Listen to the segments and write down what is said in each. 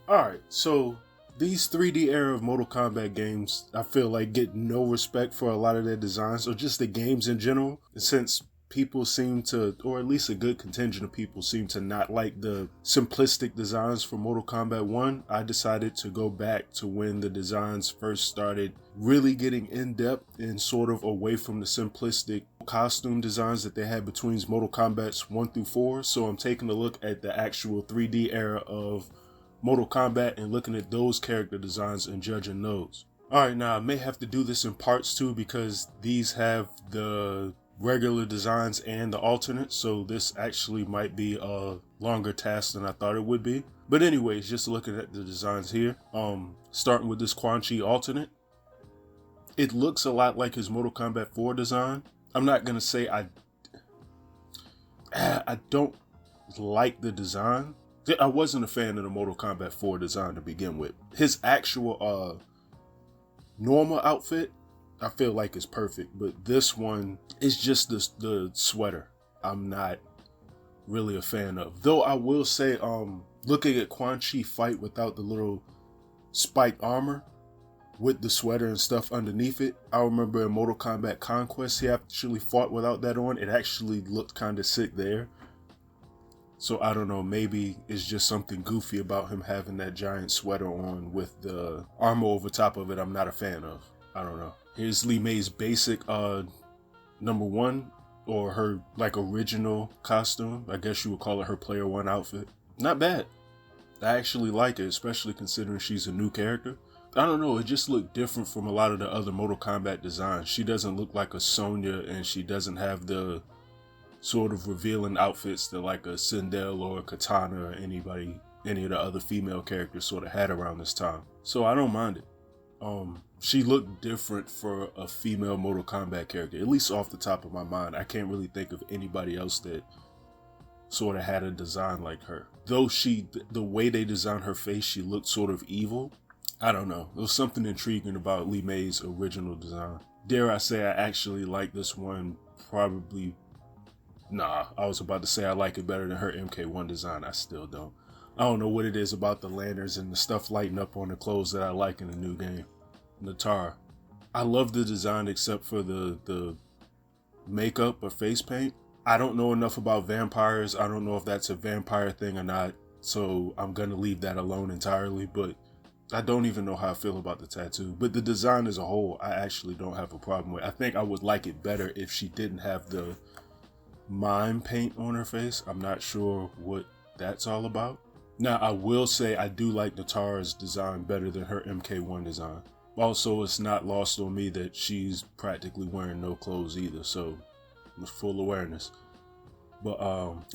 Alright, so these 3D Era of Mortal Kombat games, I feel like get no respect for a lot of their designs, or just the games in general. And since people seem to, or at least a good contingent of people seem to not like the simplistic designs for Mortal Kombat 1, I decided to go back to when the designs first started really getting in-depth and sort of away from the simplistic costume designs that they had between Mortal Kombat's 1 through 4. So I'm taking a look at the actual 3D era of Mortal Kombat and looking at those character designs and judging those. Alright, now I may have to do this in parts too because these have the regular designs and the alternate, so this actually might be a longer task than I thought it would be. But anyways, just looking at the designs here, starting with this Quan Chi alternate, it looks a lot like his Mortal Kombat 4 design. I'm not gonna say I don't like the design. I wasn't a fan of the Mortal Kombat 4 design to begin with. His actual normal outfit, I feel like is perfect, but this one is just the sweater I'm not really a fan of. Though I will say, looking at Quan Chi fight without the little spiked armor with the sweater and stuff underneath it, I remember in Mortal Kombat Conquest he actually fought without that on. It actually looked kind of sick there. So I don't know, maybe it's just something goofy about him having that giant sweater on with the armor over top of it I'm not a fan of. I don't know. Here's Li Mei's basic number 1, or her like original costume. I guess you would call it her player 1 outfit. Not bad. I actually like it, especially considering she's a new character. I don't know, it just looked different from a lot of the other Mortal Kombat designs. She doesn't look like a Sonya, and she doesn't have the sort of revealing outfits that like a Sindel or a Kitana or any of the other female characters sort of had around this time. So I don't mind it. She looked different for a female Mortal Kombat character, at least off the top of my mind. I can't really think of anybody else that sort of had a design like her. Though the way they designed her face, she looked sort of evil. I don't know. There was something intriguing about Li Mei's original design. Dare I say I actually like this one probably. Nah, I was about to say I like it better than her MK1 design. I still don't. I don't know what it is about the lanterns and the stuff lighting up on the clothes that I like in the new game. Nitara. I love the design except for the makeup or face paint. I don't know enough about vampires. I don't know if that's a vampire thing or not, so I'm gonna leave that alone entirely, but I don't even know how I feel about the tattoo. But the design as a whole, I actually don't have a problem with. I think I would like it better if she didn't have the mime paint on her face. I'm not sure what that's all about. Now, I will say I do like Nitara's design better than her MK1 design. Also, it's not lost on me that she's practically wearing no clothes either, so with full awareness. But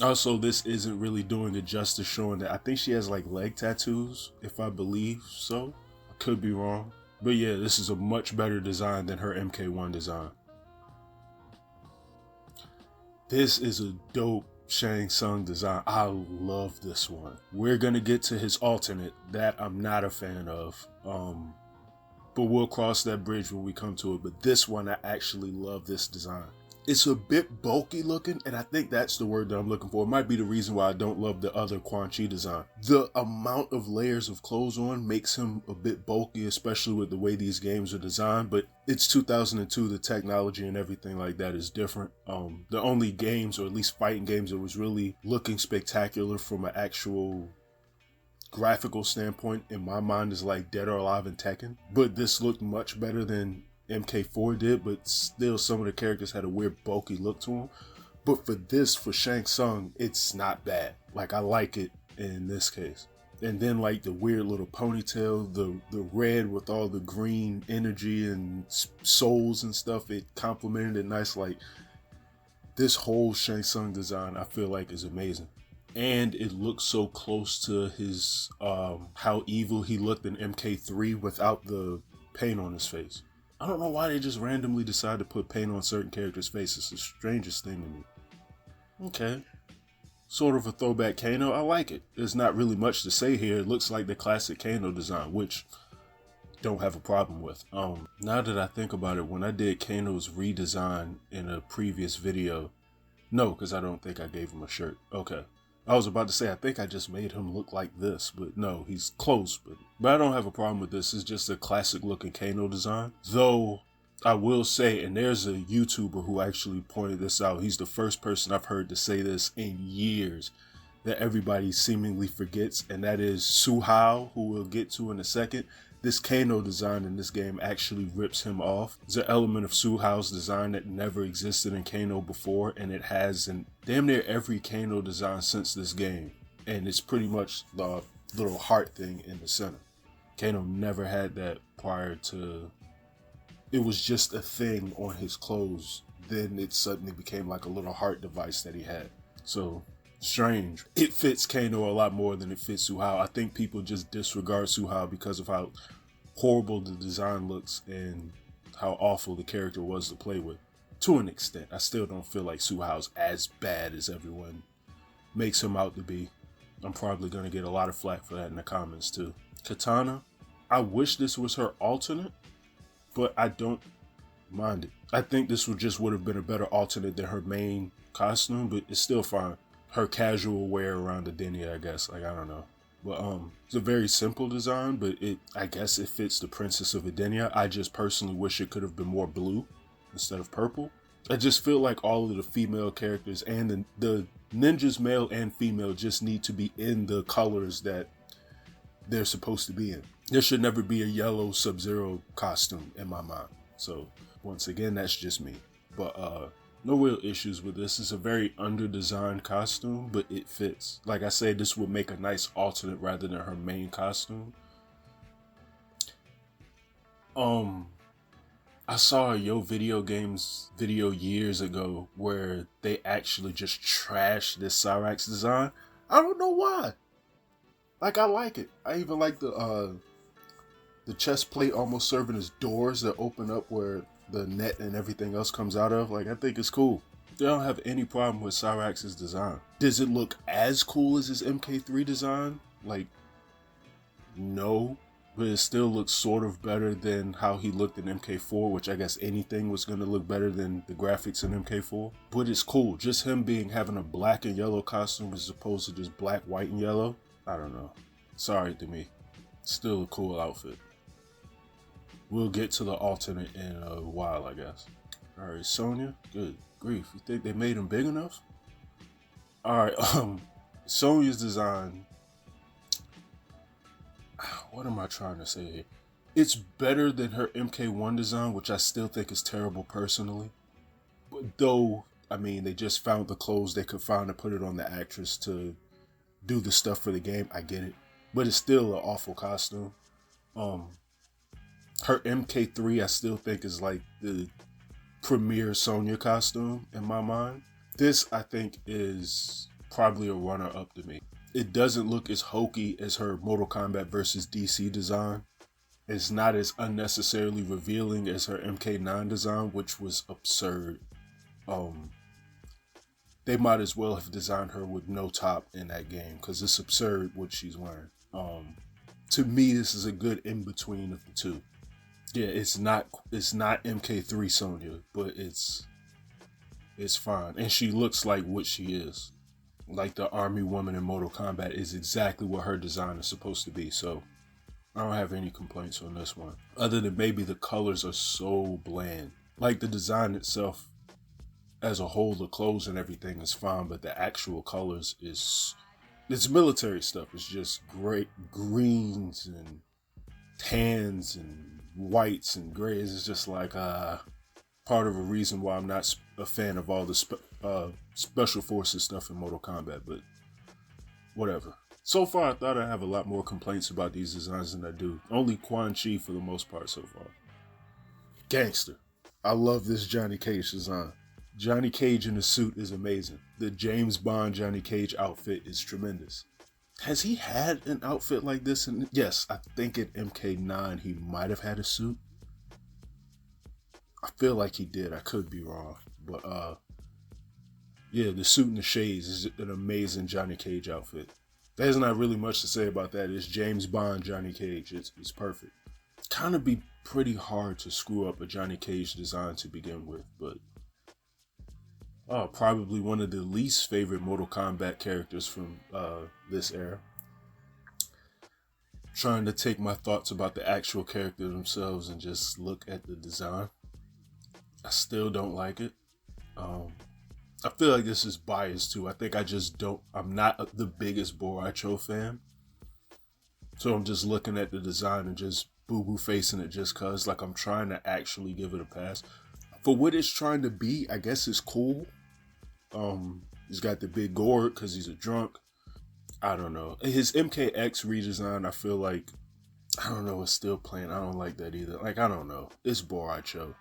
also, this isn't really doing it justice, showing that I think she has like leg tattoos, if I believe so. I could be wrong. But yeah, this is a much better design than her MK1 design. This is a dope Shang Tsung design. I love this one. We're gonna get to his alternate that I'm not a fan of. But we'll cross that bridge when we come to it. But this one, I actually love this design. It's a bit bulky looking, and I think that's the word that I'm looking for. It might be the reason why I don't love the other Quan Chi design. The amount of layers of clothes on makes him a bit bulky, especially with the way these games are designed, but it's 2002, the technology and everything like that is different. The only games, or at least fighting games, that was really looking spectacular from an actual graphical standpoint in my mind is like Dead or Alive and Tekken, but this looked much better than MK4 did, but still some of the characters had a weird bulky look to them. But for Shang Tsung, it's not bad. Like, I like it in this case. And then like the weird little ponytail, the red with all the green energy and souls and stuff, it complemented it nice. Like, this whole Shang Tsung design I feel like is amazing. And it looks so close to his how evil he looked in MK3 without the paint on his face. I don't know why they just randomly decide to put paint on certain characters' faces. It's the strangest thing to me. Okay. Sort of a throwback Kano. I like it. There's not really much to say here. It looks like the classic Kano design, which don't have a problem with. Now that I think about it, when I did Kano's redesign in a previous video, no, because I don't think I gave him a shirt. Okay. I was about to say, I think I just made him look like this, but no, he's close. But I don't have a problem with this. It's just a classic looking Kano design. Though, I will say, and there's a YouTuber who actually pointed this out. He's the first person I've heard to say this in years that everybody seemingly forgets, and that is Hsu Hao, who we'll get to in a second. This Kano design in this game actually rips him off. It's an element of Hsu Hao's design that never existed in Kano before, and it has in damn near every Kano design since this game. And it's pretty much the little heart thing in the center. Kano never had that prior to... It was just a thing on his clothes. Then it suddenly became like a little heart device that he had. So... strange. It fits Kano a lot more than it fits Hsu Hao. I think people just disregard Hsu Hao because of how horrible the design looks and how awful the character was to play with. To an extent, I still don't feel like Hsu Hao's as bad as everyone makes him out to be. I'm probably going to get a lot of flack for that in the comments too. Kitana, I wish this was her alternate, but I don't mind it. I think this would have been a better alternate than her main costume, but it's still fine. Her casual wear around Edenia, I guess. Like, I don't know. But it's a very simple design, but I guess it fits the Princess of Edenia. I just personally wish it could have been more blue instead of purple. I just feel like all of the female characters and the ninjas, male and female, just need to be in the colors that they're supposed to be in. There should never be a yellow Sub-Zero costume in my mind. So, once again, that's just me. But, no real issues with this. It's a very under-designed costume, but it fits. Like I said, this would make a nice alternate rather than her main costume. I saw a Yo Video Games video years ago where they actually just trashed this Cyrax design. I don't know why. Like, I like it. I even like the chest plate almost serving as doors that open up where the net and everything else comes out of. Like, I think it's cool. They don't have any problem with Cyrax's design. Does it look as cool as his MK3 design? Like, no. But it still looks sort of better than how he looked in MK4, which I guess anything was going to look better than the graphics in MK4. But it's cool. Just him having a black and yellow costume as opposed to just black, white, and yellow. I don't know. Sorry to me. Still a cool outfit. We'll get to the alternate in a while, I guess. Alright, Sonya. Good grief. You think they made him big enough? Alright, Sonya's design. What am I trying to say here? It's better than her MK1 design, which I still think is terrible personally. But though, I mean, they just found the clothes they could find to put it on the actress to do the stuff for the game. I get it. But it's still an awful costume. Her MK3, I still think, is like the premier Sonya costume in my mind. This, I think, is probably a runner-up to me. It doesn't look as hokey as her Mortal Kombat vs. DC design. It's not as unnecessarily revealing as her MK9 design, which was absurd. They might as well have designed her with no top in that game, because it's absurd what she's wearing. To me, this is a good in-between of the two. Yeah, it's not MK3 Sonya, but it's fine. And she looks like what she is. Like the army woman in Mortal Kombat is exactly what her design is supposed to be. So I don't have any complaints on this one. Other than maybe the colors are so bland. Like the design itself as a whole, the clothes and everything is fine, but the actual colors it's military stuff. It's just great greens and tans and whites and grays. Is just like part of a reason why I'm not a fan of all the special forces stuff in Mortal Kombat, but whatever. So far, I thought I'd have a lot more complaints about these designs than I do. Only Quan Chi for the most part so far. Gangster. I love this Johnny Cage design. Johnny Cage in the suit is amazing. The James Bond Johnny Cage outfit is tremendous. Has he had an outfit like this? Yes, I think in MK9 he might have had a suit. I feel like he did. I could be wrong. But yeah, the suit and the shades is an amazing Johnny Cage outfit. There's not really much to say about that. It's James Bond Johnny Cage. It's perfect. Kind of be pretty hard to screw up a Johnny Cage design to begin with, but Probably one of the least favorite Mortal Kombat characters from this era. Trying to take my thoughts about the actual character themselves and just look at the design. I still don't like it. I feel like this is biased too. I think I'm not the biggest Rai Cho fan. So I'm just looking at the design and just boo-boo facing it just cause like I'm trying to actually give it a pass. For what it's trying to be, I guess it's cool. He's got the big gourd because he's a drunk. I don't know. His MKX redesign, I feel like, I don't know, it's still plain. I don't like that either. Like, I don't know. It's Rai Cho.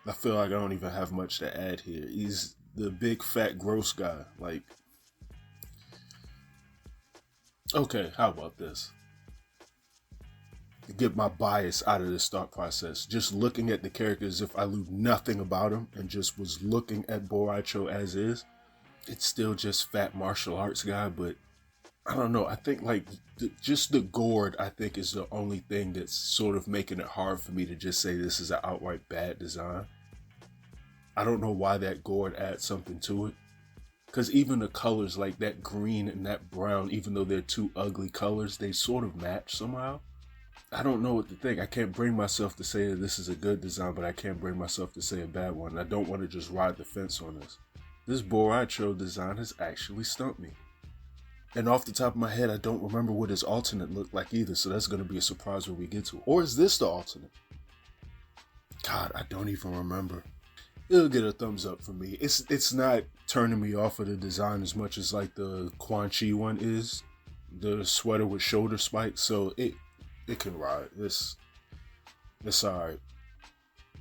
I feel like I don't even have much to add here. He's the big, fat, gross guy. Like, okay, how about this? To get my bias out of this thought process. Just looking at the characters, if I knew nothing about him and just was looking at Rai Cho as is, it's still just fat martial arts guy, but I don't know. I think like just the gourd, I think, is the only thing that's sort of making it hard for me to just say this is an outright bad design. I don't know why that gourd adds something to it. Because even the colors, like that green and that brown, even though they're two ugly colors, they sort of match somehow. I don't know what to think. I can't bring myself to say that this is a good design, but I can't bring myself to say a bad one. I don't want to just ride the fence on this. This Rai Cho design has actually stumped me. And off the top of my head, I don't remember what his alternate looked like either, so that's going to be a surprise when we get to it. Or is this the alternate? God, I don't even remember. It'll get a thumbs up for me. It's not turning me off of the design as much as like the Quan Chi one is. The sweater with shoulder spikes, so it can ride. It's alright,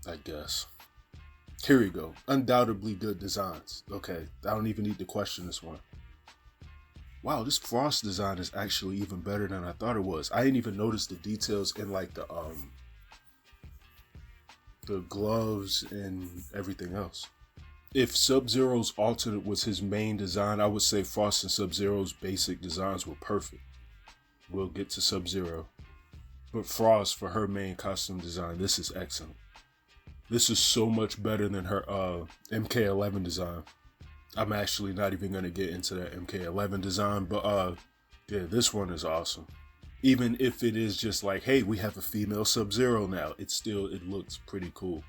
I guess. Here we go. Undoubtedly good designs. Okay, I don't even need to question this one. Wow, this Frost design is actually even better than I thought it was. I didn't even notice the details in like the gloves and everything else. If Sub-Zero's alternate was his main design, I would say Frost and Sub-Zero's basic designs were perfect. We'll get to Sub-Zero. But Frost, for her main costume design, this is excellent. This is so much better than her MK11 design. I'm actually not even going to get into that MK11 design, but yeah, this one is awesome. Even if it is just like, hey, we have a female Sub-Zero now, it looks pretty cool.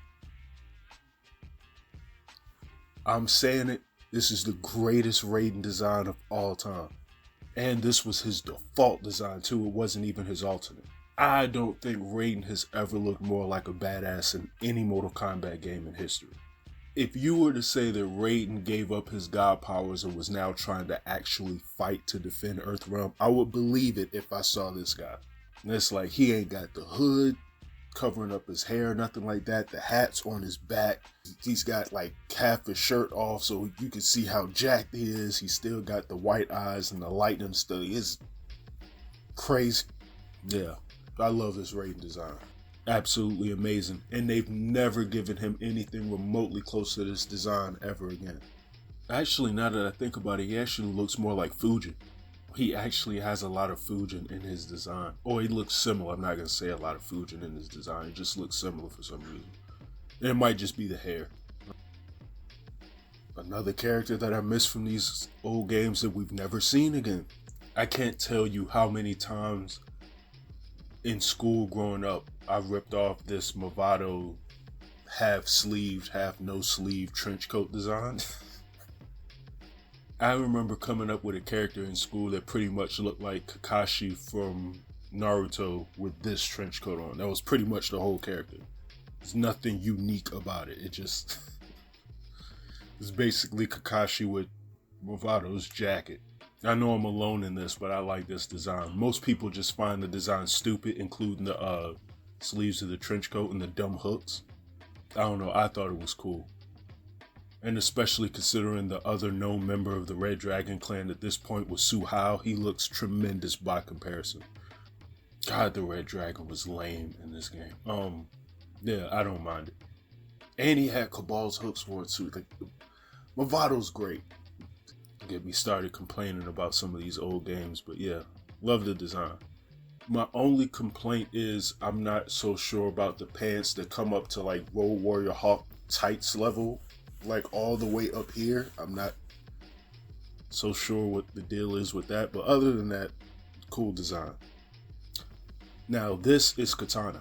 I'm saying it, this is the greatest Raiden design of all time. And this was his default design too, it wasn't even his alternate. I don't think Raiden has ever looked more like a badass in any Mortal Kombat game in history. If you were to say that Raiden gave up his god powers and was now trying to actually fight to defend Earthrealm, I would believe it if I saw this guy. And it's like, he ain't got the hood covering up his hair, nothing like that. The hat's on his back. He's got like half his shirt off so you can see how jacked he is. He's still got the white eyes and the lightning still. It's crazy. Yeah. I love this Raiden design. Absolutely amazing. And they've never given him anything remotely close to this design ever again. Actually, now that I think about it, he actually looks more like Fujin. He actually has a lot of Fujin in his design. Or he looks similar. I'm not going to say a lot of Fujin in his design. It just looks similar for some reason. And it might just be the hair. Another character that I miss from these old games that we've never seen again. I can't tell you how many times in school growing up, I ripped off this Mavado half sleeved, half no sleeve trench coat design. I remember coming up with a character in school that pretty much looked like Kakashi from Naruto with this trench coat on. That was pretty much the whole character. There's nothing unique about it. It's basically Kakashi with Mavado's jacket. I know I'm alone in this, but I like this design. Most people just find the design stupid, including the sleeves of the trench coat and the dumb hooks. I don't know, I thought it was cool. And especially considering the other known member of the Red Dragon clan at this point was Hsu Hao, he looks tremendous by comparison. God, the Red Dragon was lame in this game. Yeah, I don't mind it. And he had Cabal's hooks for it too. Like, Mavado's great. Get me started complaining about some of these old games, but yeah, love the design. My only complaint is I'm not so sure about the pants that come up to like Road Warrior Hawk tights level. like all the way up here. I'm not so sure what the deal is with that, but other than that, cool design. Now this is Kitana.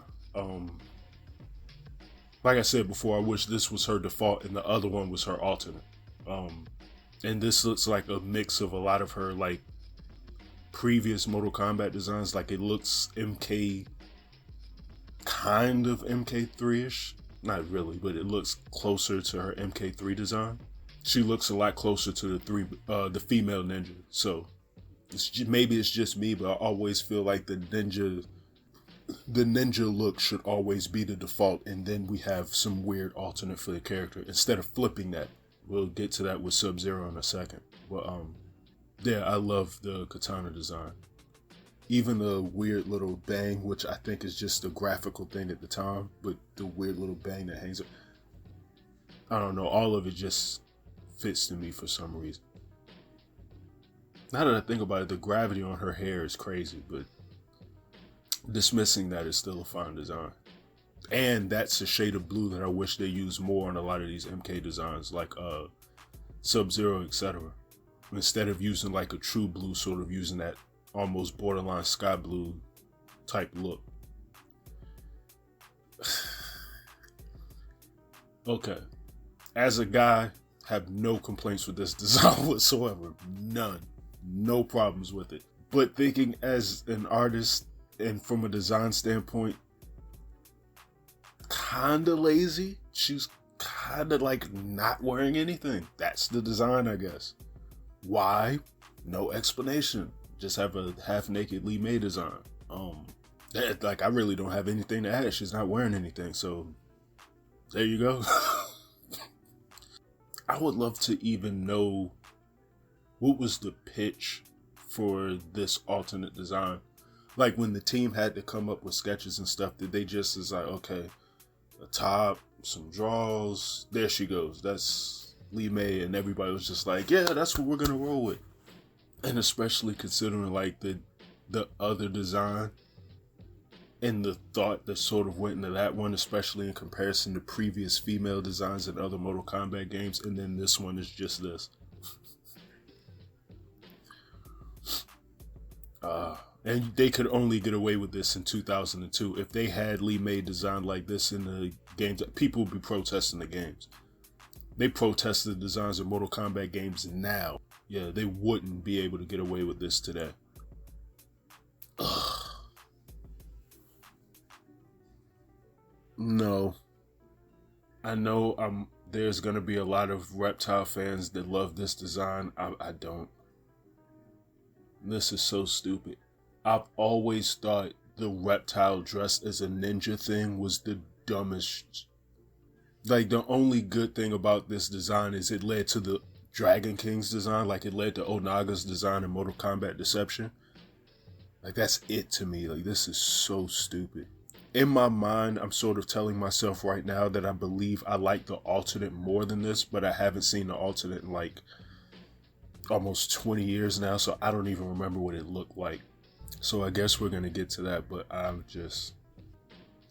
Like I said before, I wish this was her default and the other one was her alternate. And this looks like a mix of a lot of her like previous Mortal Kombat designs. Like it looks MK, kind of MK3-ish. Not really, but it looks closer to her MK3 design. She looks a lot closer to the female ninja. So maybe it's just me, but I always feel like the ninja look should always be the default, and then we have some weird alternate for the character instead of flipping that. We'll get to that with Sub-Zero in a second. But yeah, I love the Kitana design. Even the weird little bang, which I think is just a graphical thing at the time, but the weird little bang that hangs up. I don't know, all of it just fits to me for some reason. Now that I think about it, the gravity on her hair is crazy, but dismissing that is still a fine design. And that's a shade of blue that I wish they used more on a lot of these MK designs, like Sub-Zero, etc. Instead of using like a true blue, sort of using that almost borderline sky blue type look. Okay. As a guy, have no complaints with this design whatsoever. None. No problems with it. But thinking as an artist and from a design standpoint, kinda lazy. She's kinda like not wearing anything. That's the design, I guess. Why? No explanation. Just have a half-naked Lee Mei design. Like I really don't have anything to add. She's not wearing anything, so there you go. I would love to even know what was the pitch for this alternate design. Like when the team had to come up with sketches and stuff, did they just is like, okay, a top, some draws, there she goes. That's Lee Mei, and everybody was just like, yeah, that's what we're gonna roll with. And especially considering like the other design and the thought that sort of went into that one, especially in comparison to previous female designs in other Mortal Kombat games, and then this one is just this. And they could only get away with this in 2002. If they had Lee Mei designed like this in the games, people would be protesting the games. They protested the designs of Mortal Kombat games now. Yeah, they wouldn't be able to get away with this today. Ugh. No. I know there's going to be a lot of Reptile fans that love this design. I don't. This is so stupid. I've always thought the Reptile dressed as a ninja thing was the dumbest. Like, the only good thing about this design is it led to the Dragon King's design. Like, it led to Onaga's design in Mortal Kombat Deception. Like, that's it to me. Like, this is so stupid. In my mind, I'm sort of telling myself right now that I believe I like the alternate more than this, but I haven't seen the alternate in like almost 20 years now, so I don't even remember what it looked like. So I guess we're gonna get to that, but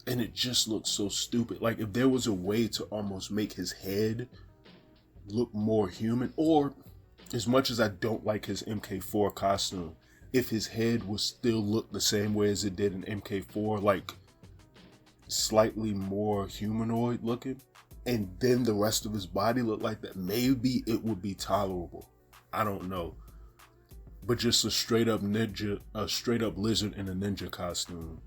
and it just looks so stupid. Like if there was a way to almost make his head look more human, or as much as I don't like his MK4 costume, if his head would still look the same way as it did in MK4, like slightly more humanoid looking, and then the rest of his body looked like that, maybe it would be tolerable. I don't know. But just a straight up ninja, a straight up lizard in a ninja costume.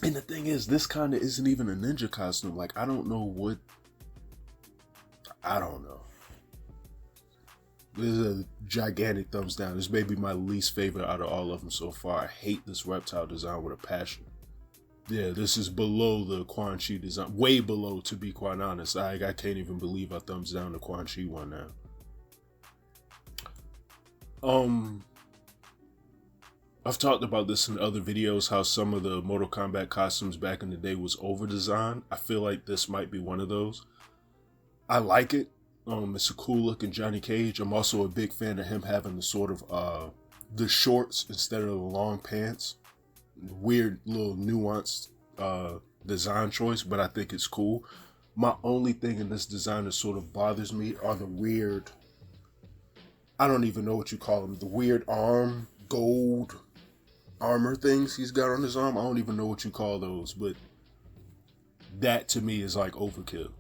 And the thing is, this kind of isn't even a ninja costume. Like, I don't know. This is a gigantic thumbs down. This may be my least favorite out of all of them so far. I hate this Reptile design with a passion. Yeah, this is below the Quan Chi design. Way below, to be quite honest. I can't even believe I thumbs down the Quan Chi one now. I've talked about this in other videos, how some of the Mortal Kombat costumes back in the day was over-designed. I feel like this might be one of those. I like it. It's a cool looking Johnny Cage. I'm also a big fan of him having the sort of, the shorts instead of the long pants. Weird little nuanced, design choice, but I think it's cool. My only thing in this design that sort of bothers me are the weird, I don't even know what you call them, the weird gold armor things he's got on his arm. I don't even know what you call those, but that to me is like overkill.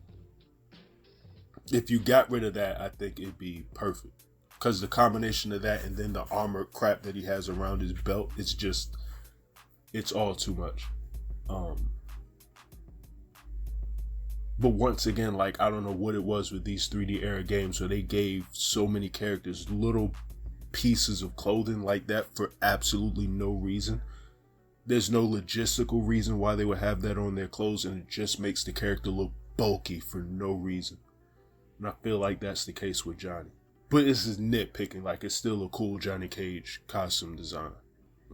If you got rid of that, I think it'd be perfect. Because the combination of that and then the armor crap that he has around his belt, it's all too much. But once again, like, I don't know what it was with these 3D era games where they gave so many characters little pieces of clothing like that for absolutely no reason. There's no logistical reason why they would have that on their clothes, and it just makes the character look bulky for no reason. And I feel like that's the case with Johnny. But this is nitpicking, like, it's still a cool Johnny Cage costume design.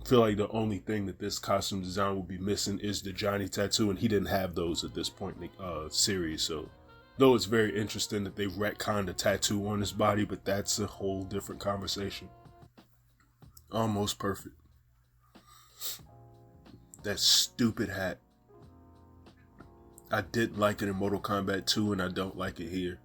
I feel like the only thing that this costume design will be missing is the Johnny tattoo, and he didn't have those at this point in the series. So, though it's very interesting that they retconned a tattoo on his body, but that's a whole different conversation. Almost perfect. That stupid hat. I didn't like it in Mortal Kombat 2, and I don't like it here.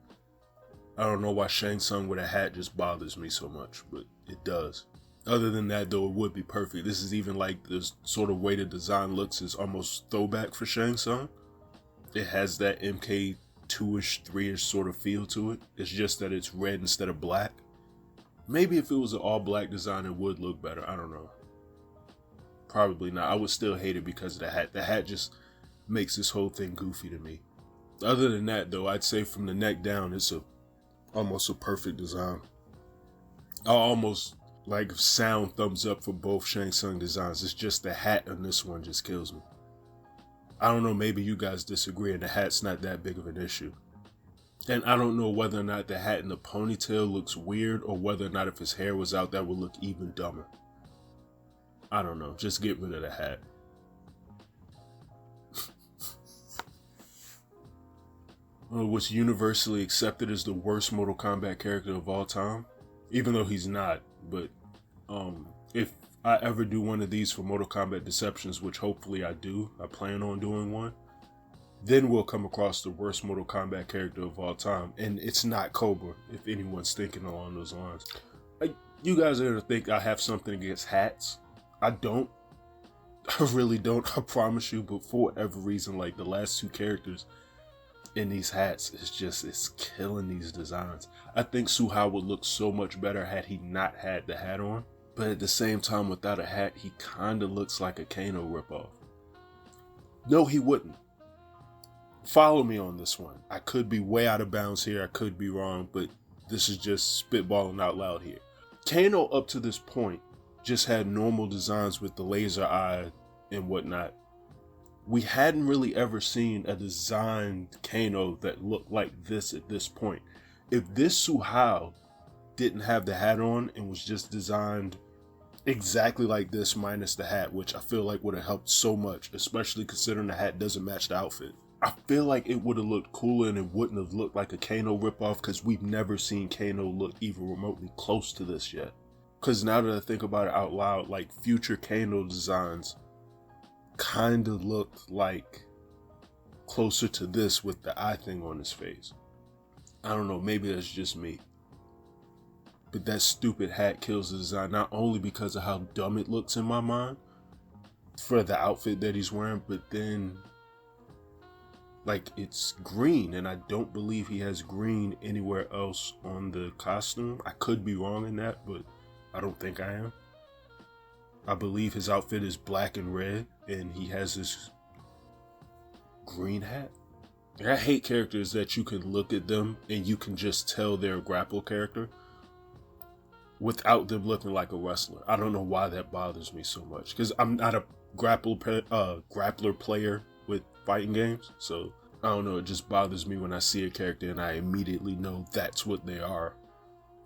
I don't know why Shang Tsung with a hat just bothers me so much, but it does. Other than that, though, it would be perfect. This is even like the sort of way the design looks is almost throwback for Shang Tsung. It has that MK2-ish, 3-ish sort of feel to it. It's just that it's red instead of black. Maybe if it was an all-black design, it would look better. I don't know. Probably not. I would still hate it because of the hat. The hat just makes this whole thing goofy to me. Other than that, though, I'd say from the neck down, it's almost a perfect design. I almost like sound thumbs up for both Shang Tsung designs. It's just the hat on this one just kills me. I don't know, maybe you guys disagree and the hat's not that big of an issue. And I don't know whether or not the hat in the ponytail looks weird or whether or not if his hair was out that would look even dumber. I don't know, just get rid of the hat. What's universally accepted as the worst Mortal Kombat character of all time, even though he's not. But if I ever do one of these for Mortal Kombat Deceptions, which hopefully I do, I plan on doing one, then we'll come across the worst Mortal Kombat character of all time. And it's not Cobra, if anyone's thinking along those lines. You guys are going to think I have something against hats. I don't. I really don't, I promise you. But for whatever reason, like the last two characters in these hats, it's killing these designs. I think Hsu Hao would look so much better had he not had the hat on. But at the same time, without a hat, he kinda looks like a Kano ripoff. No, he wouldn't. Follow me on this one. I could be way out of bounds here, I could be wrong, but this is just spitballing out loud here. Kano up to this point just had normal designs with the laser eye and whatnot. We hadn't really ever seen a designed Kano that looked like this at this point. If this Hsu Hao didn't have the hat on and was just designed exactly like this minus the hat, which I feel like would have helped so much, especially considering the hat doesn't match the outfit. I feel like it would have looked cooler and it wouldn't have looked like a Kano ripoff because we've never seen Kano look even remotely close to this yet. Because now that I think about it out loud, like future Kano designs kind of looked like closer to this with the eye thing on his face. I don't know, maybe that's just me. But that stupid hat kills the design, not only because of how dumb it looks in my mind for the outfit that he's wearing, but then like it's green and I don't believe he has green anywhere else on the costume. I could be wrong in that, but I don't think I am. I believe his outfit is black and red, and he has this green hat. And I hate characters that you can look at them and you can just tell they're a grapple character without them looking like a wrestler. I don't know why that bothers me so much, because I'm not a grappler player with fighting games, so I don't know, it just bothers me when I see a character and I immediately know that's what they are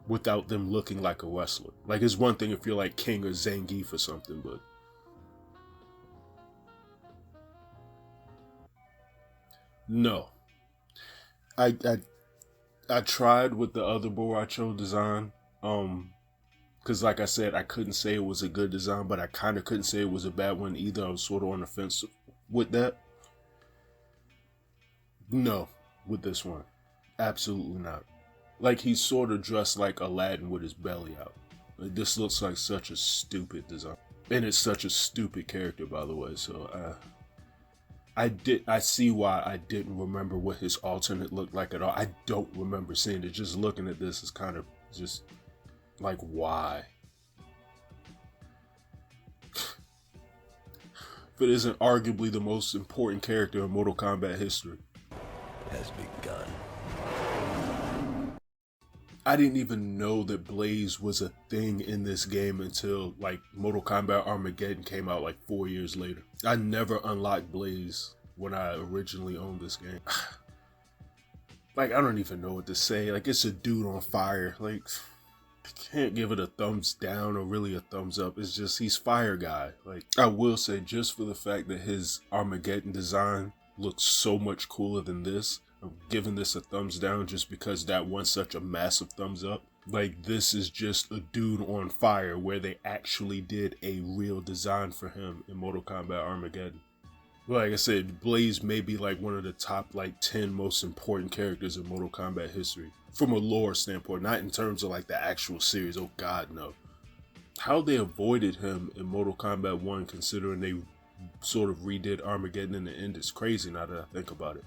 without them looking like a wrestler. Like, it's one thing if you're like King or Zangief or something, but no. I tried with the other Boracho design, because like I said, I couldn't say it was a good design, but I kind of couldn't say it was a bad one either. I was sort of on the fence with that. No, with this one. Absolutely not. Like, he's sort of dressed like Aladdin with his belly out. Like, this looks like such a stupid design. And it's such a stupid character, by the way, so I see why I didn't remember what his alternate looked like at all. I don't remember seeing it. Just looking at this is kind of just like, why? But isn't arguably the most important character in Mortal Kombat history. Has begun. I didn't even know that Blaze was a thing in this game until like Mortal Kombat Armageddon came out like 4 years later. I never unlocked Blaze when I originally owned this game. Like, I don't even know what to say. Like, it's a dude on fire. Like, I can't give it a thumbs down or really a thumbs up. It's just, he's fire guy. Like, I will say, just for the fact that his Armageddon design looks so much cooler than this, I'm giving this a thumbs down just because that won such a massive thumbs up. Like, this is just a dude on fire where they actually did a real design for him in Mortal Kombat Armageddon. Like I said, Blaze may be like one of the top like 10 most important characters in Mortal Kombat history. From a lore standpoint, not in terms of like the actual series, oh god no. How they avoided him in Mortal Kombat 1 considering they sort of redid Armageddon in the end is crazy now that I think about it.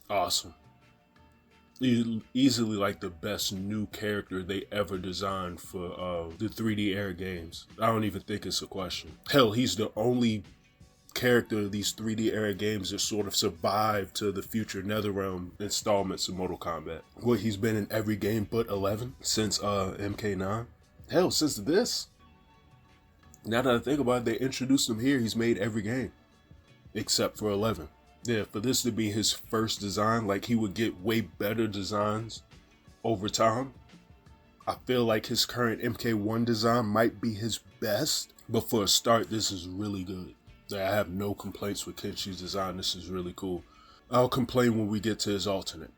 Awesome. Easily like the best new character they ever designed for the 3D era games. I don't even think it's a question. Hell, he's the only character of these 3D era games that sort of survived to the future NetherRealm installments of Mortal Kombat. What, he's been in every game but 11 since MK9? Hell, since this. Now that I think about it, they introduced him here, he's made every game except for 11. Yeah, for this to be his first design, like he would get way better designs over time. I feel like his current MK1 design might be his best, but for a start, this is really good. I have no complaints with Kenshi's design. This is really cool. I'll complain when we get to his alternate.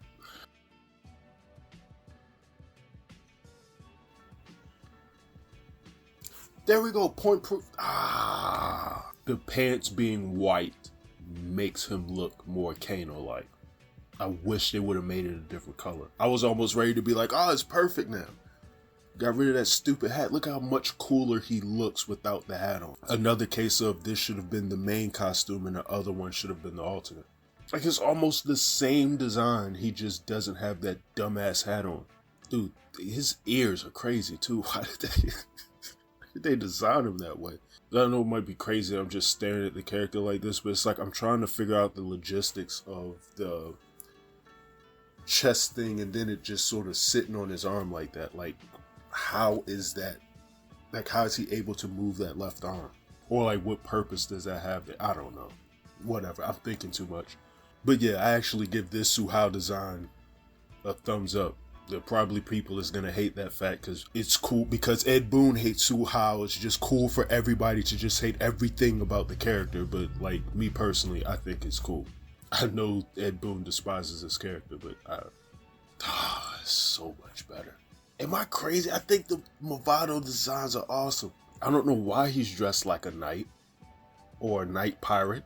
There we go, point proof. The pants being white makes him look more Kano-like. I wish they would have made it a different color. I was almost ready to be like, oh, it's perfect now. Got rid of that stupid hat. Look how much cooler he looks without the hat on. Another case of this should have been the main costume and the other one should have been the alternate. Like, it's almost the same design. He just doesn't have that dumbass hat on. Dude, his ears are crazy too. Why did they design him that way? I don't know, it might be crazy. I'm just staring at the character like this, but it's like I'm trying to figure out the logistics of the chest thing and then it just sort of sitting on his arm like that. Like, how is that? Like, how is he able to move that left arm? Or like, what purpose does that have? I don't know. Whatever, I'm thinking too much. But yeah, I actually give this Hsu Hao design a thumbs up. There are probably people that's gonna hate that fact because it's cool, because Ed Boon hates Hsu Hao. It's just cool for everybody to just hate everything about the character, but like, me personally, I think it's cool. I know Ed Boon despises this character, but it's so much better. Am I crazy? I think the Mavado designs are awesome. I don't know why he's dressed like a knight or a knight pirate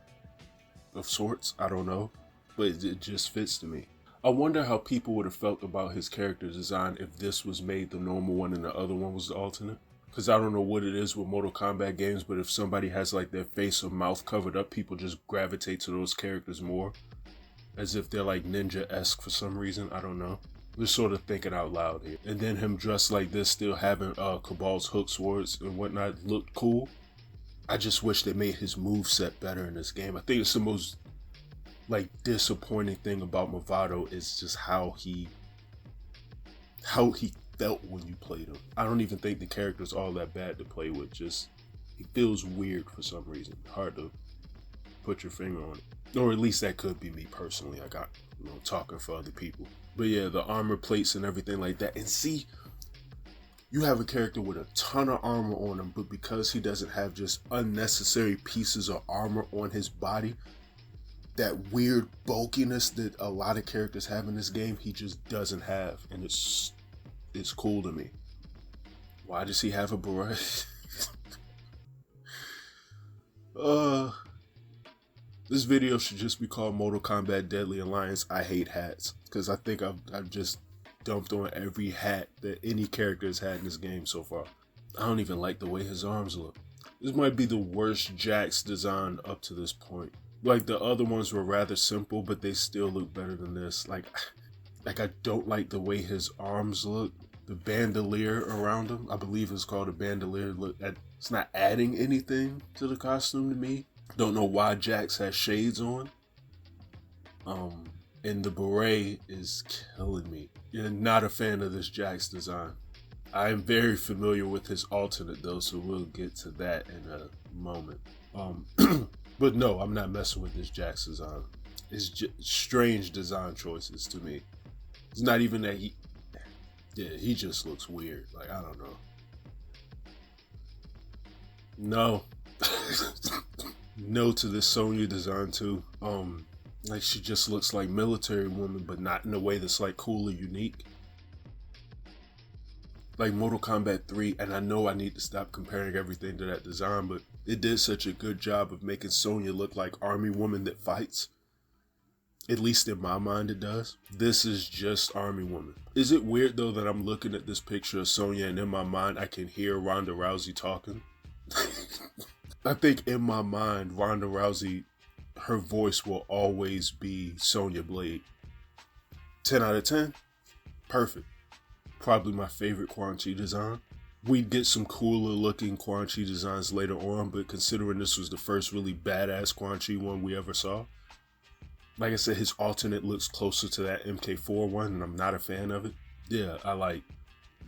of sorts. I don't know, but it just fits to me. I wonder how people would have felt about his character design if this was made the normal one and the other one was the alternate. Because I don't know what it is with Mortal Kombat games, but if somebody has like their face or mouth covered up, people just gravitate to those characters more. As if they're like ninja-esque for some reason. I don't know. Just sort of thinking out loud here. And then him dressed like this, still having Cabal's hook swords and whatnot, looked cool. I just wish they made his moveset better in this game. I think it's the most like disappointing thing about Mavado is just how he felt when you played him. I don't even think the character's all that bad to play with. Just, he feels weird for some reason. Hard to put your finger on it. Or at least that could be me personally. I got, talking for other people. But yeah, the armor plates and everything like that. And see, you have a character with a ton of armor on him, but because he doesn't have just unnecessary pieces of armor on his body, that weird bulkiness that a lot of characters have in this game, he just doesn't have. And it's cool to me. Why does he have a beret? This video should just be called Mortal Kombat Deadly Alliance I Hate Hats, because I think I've just dumped on every hat that any character has had in this game so far. I don't even like the way his arms look. This might be the worst Jax design up to this point. Like, the other ones were rather simple, but they still look better than this. Like I don't like the way his arms look. The bandolier around him, I believe it's called a bandolier. Look, it's not adding anything to the costume to me. Don't know why Jax has shades on. And the beret is killing me. You're not a fan of this Jax design. I am very familiar with his alternate though, so we'll get to that in a moment. But no, I'm not messing with this Jax design. It's just strange design choices to me. It's not even that he just looks weird. Like, I don't know. No. No to this Sonya design too. Like, she just looks like military woman, but not in a way that's like cool or unique. Like Mortal Kombat 3, and I know I need to stop comparing everything to that design, but it did such a good job of making Sonya look like army woman that fights. At least in my mind it does. This is just army woman. Is it weird though that I'm looking at this picture of Sonya and in my mind I can hear Ronda Rousey talking? I think in my mind, Ronda Rousey, her voice will always be Sonya Blade. 10 out of 10. Perfect. Probably my favorite Quan Chi design. We'd get some cooler looking Quan Chi designs later on, but considering this was the first really badass Quan Chi one we ever saw, like I said, his alternate looks closer to that MK4 one, and I'm not a fan of it. Yeah, I like